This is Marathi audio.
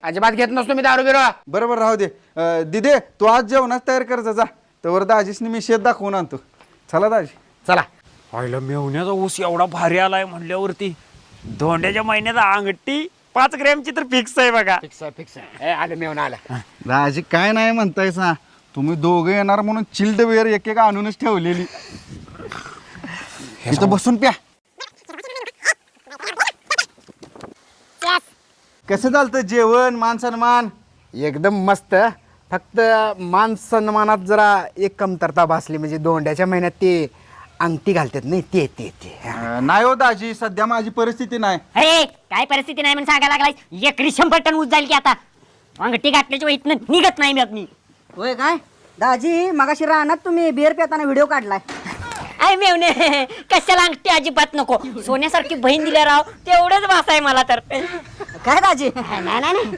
अजिबात घेत नसतो मी दारू बिरो. बरोबर राहू दे. दिदे तू आज जेवणाच तयार कर जा. तर दाजीसनी मी शेत दाखवून आणतो. चला दाजी. चला. आईला मेवण्याचा ऊस एवढा भारी आलाय म्हणल्यावरती धोंड्याच्या महिन्याचा अंगठी 5 ग्रॅमची तर फिक्स आहे बघा. फिक्स आलं मेवून आलं. दाजी काय नाही म्हणताय सा, तुम्ही दोघं येणार म्हणून चिल्ड वेअर एक आणूनच ठेवलेली. इथं बसून प्या. कसं चालतं जेवण मान सन्मान? एकदम मस्त. फक्त मान सन्मानात जरा एक कमतरता भासली, म्हणजे दोंड्याच्या महिन्यात ते अंगठी घालतात नाही ते ते ते नाही हो दाजी, सध्या माझी परिस्थिती नाही. अरे काय परिस्थिती नाही म्हणून सांगायला लागलाय. एकरी 100 टन ऊस जाईल की आता. अंगठी घातल्याच्या इथनं निघत नाही मी मी. होय काय दाजी मगाशी रानात तुम्ही बिअर पिताना व्हिडिओ काढलाय. आय मेवणे कशाला अंगठी अजिबात नको. सोन्यासारखी बहीण दिल्या राव तेवढंच वास आहे मला तर. काय दाजी? नाही नाही नाही